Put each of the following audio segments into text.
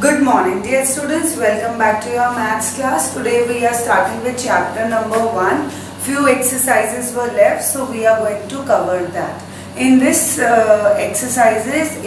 Good morning dear students, welcome back to your maths class. Today we are starting with chapter number 1. Few exercises were left, so we are going to cover that. In these exercises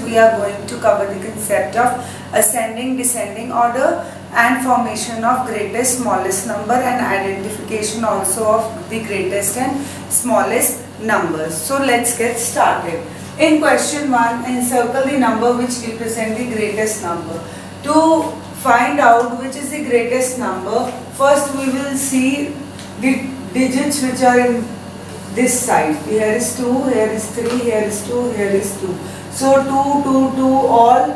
we are going to cover the concept of ascending, descending order and formation of greatest, smallest number and identification also of the greatest and smallest numbers. So let's get started. In question 1, encircle the number which represent the greatest number. To find out which is the greatest number, first we will see the digits which are in this side. Here is 2, here is 3, here is 2, here is 2. So 2, 2, 2, all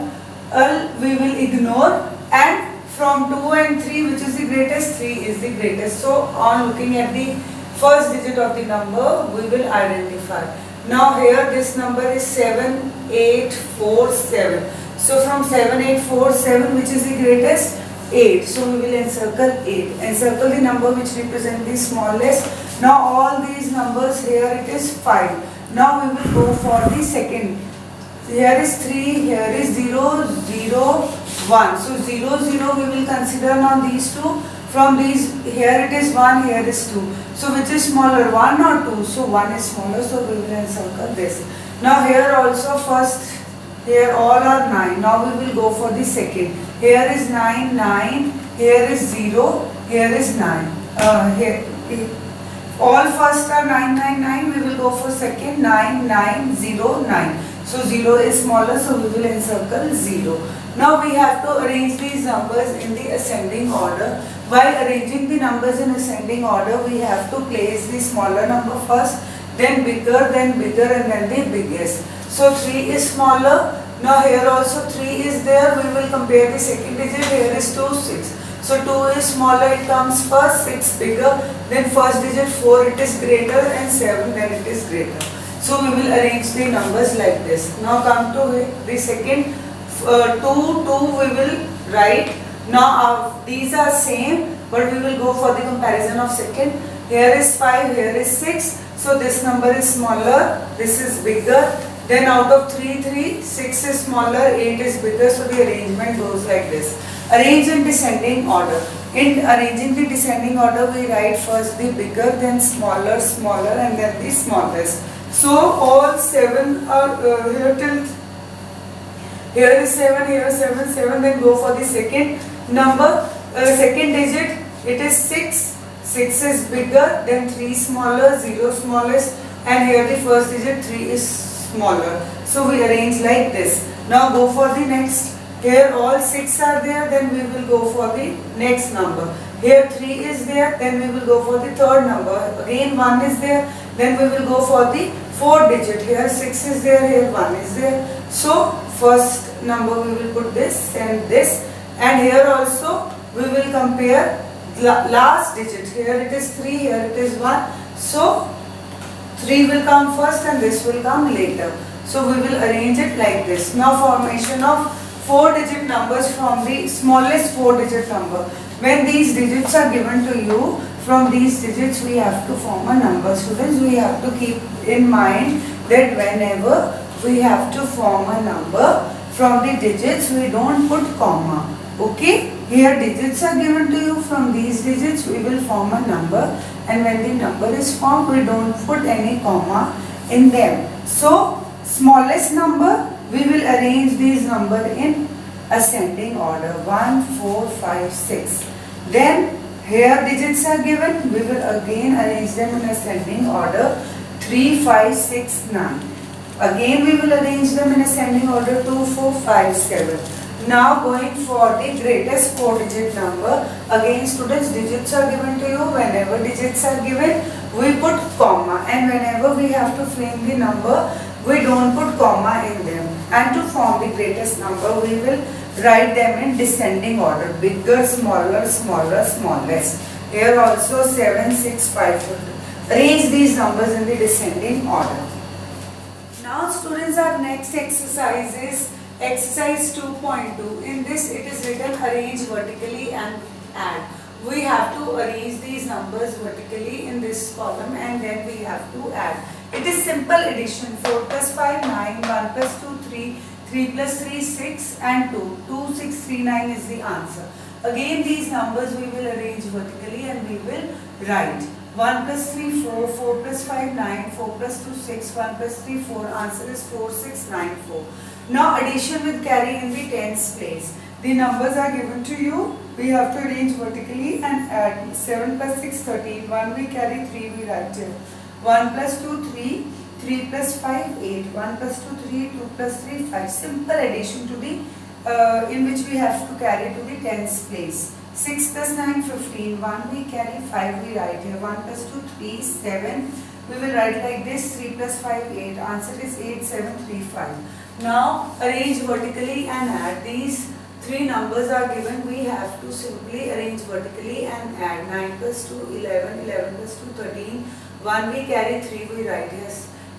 we will ignore, and from 2 and 3 which is the greatest, 3 is the greatest. So on looking at the first digit of the number we will identify. Now here this number is 7847. So from 7847 which is the greatest? 8. So we will encircle 8. Encircle the number which represent the smallest. Now all these numbers, here it is 5. Now we will go for the second. Here is 3, here is 0, 0, 1. So 0, 0 we will consider now these two. From these, here it is 1, here is 2. So which is smaller, 1 or 2? So 1 is smaller, so we will encircle this. Now here also first, here all are 9. Now we will go for the second. Here is 9, 9, here is 0, here is 9. All first are 9, 9, 9. We will go for second, 9, 9, 0, 9. So 0 is smaller, so we will encircle 0. Now we have to arrange these numbers in the ascending order. While arranging the numbers in ascending order, we have to place the smaller number first, then bigger, and then the biggest. So 3 is smaller. Now here also 3 is there. We will compare the second digit. Here is 2, 6. So 2 is smaller, it comes first, 6 bigger, then first digit 4 it is greater, and 7 then it is greater. So we will arrange the numbers like this. Now come to the second. 2 we will write. Now these are same, but we will go for the comparison of second. Here is 5, here is 6. So this number is smaller, this is bigger. Then out of 3, 6 is smaller, 8 is bigger. So the arrangement goes like this. Arrange in descending order. In arranging the descending order, we write first the bigger, then smaller, smaller, and then the smallest. So all 7 are here till here is 7, here is 7, 7. Then go for the second number, second digit. It is 6. 6 is bigger, then 3 smaller, 0 smallest, and here the first digit 3 is smaller. So we arrange like this. Now go for the next. Here all 6 are there, then we will go for the next number. Here 3 is there, then we will go for the third number. Again 1 is there, then we will go for the fourth digit. Here 6 is there, here 1 is there. So first number we will put this and this, and here also we will compare last digit. Here it is 3, here it is 1. So 3 will come first and this will come later. So we will arrange it like this. Now formation of 4-digit numbers from the smallest 4-digit number. When these digits are given to you, from these digits we have to form a number. Students, we have to keep in mind that whenever we have to form a number, from the digits we don't put comma. Okay? Here digits are given to you. From these digits we will form a number, and when the number is formed we don't put any comma in them. So smallest number, we will arrange these number in ascending order, 1, 4, 5, 6. Then here digits are given, we will again arrange them in ascending order, 3, 5, 6, 9. Again we will arrange them in ascending order, 2, 4, 5, 7. Now going for the greatest 4-digit number. Again students, digits are given to you. Whenever digits are given, we put comma, and whenever we have to frame the number, we don't put comma in them. And to form the greatest number, we will write them in descending order, bigger, smaller, smaller, smallest. Here also 7, 6, 5, 4. Arrange these numbers in the descending order. Now students, our next exercise is exercise 2.2. In this it is written arrange vertically and add. We have to arrange these numbers vertically in this column, and then we have to add. It is simple addition. 4 plus 5, 9, 1 plus 2, 3, 3 plus 3 6 and 2. 2639 is the answer. Again these numbers we will arrange vertically and we will write. 1 plus 3 4, 4 plus 5 9, 4 plus 2 6, 1 plus 3 4. Answer is 4694. Now addition with carry in the tens place. The numbers are given to you. We have to arrange vertically and add. 7 plus 6 13. 1 we carry, 3 we write here. 1 plus 2 3. 3 plus 5 8. 1 plus 2 3. 2 plus 3 5. Simple addition to the in which we have to carry to the tens place. 6 plus 9 15. 1 we carry, 5 we write here. 1 plus 2 3 7. We will write like this. 3 plus 5 8. Answer is 8735. Now arrange vertically and add. These three numbers are given. We have to simply arrange vertically and add. 9 plus 2 11. 11 plus 2 13. 1 we carry, 3 we write here.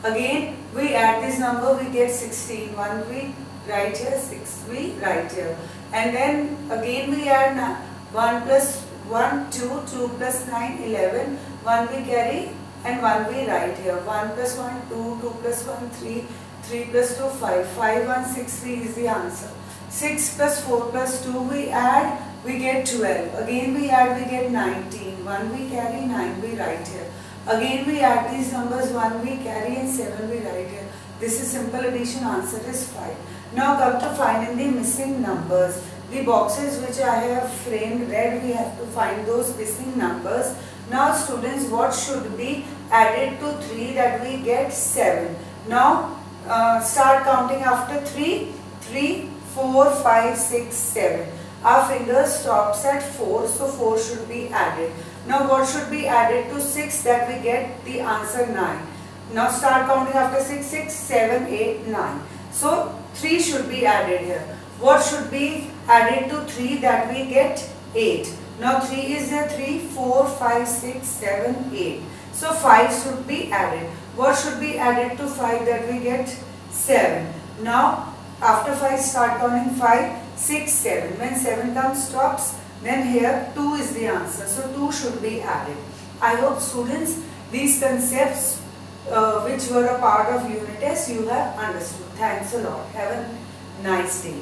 Again we add this number, we get 16. 1 we write here, 6 we write here. And then again we add 1 plus 1 2. 2 plus 9 11. 1 we carry and 1 we write here. 1 plus 1 2. 2 plus 1 3. 3 plus 2 5. 5 1 6 3 is the answer. 6 plus 4 plus 2 we add, we get 12. Again we add, we get 19. 1 we carry, 9 we write here. Again we add these numbers, 1 we carry and 7 we write here. This is simple addition, answer is 5. Now come to find in the missing numbers. The boxes which I have framed red, we have to find those missing numbers. Now students, what should be added to 3 that we get 7? Now start counting after 3. 3, 4, 5, 6, 7. Our finger stops at 4, so 4 should be added. Now what should be added to 6 that we get the answer 9? Now start counting after 6, 6, 7, 8, 9. So 3 should be added here. What should be added to 3 that we get 8? Now 3 is there, 3, 4, 5, 6, 7, 8. So 5 should be added. What should be added to 5 that we get 7? Now after 5 start counting 5, 6, 7. When 7 comes stops, then here 2 is the answer. So 2 should be added. I hope students these concepts which were a part of unit test you have understood. Thanks a lot. Have a nice day.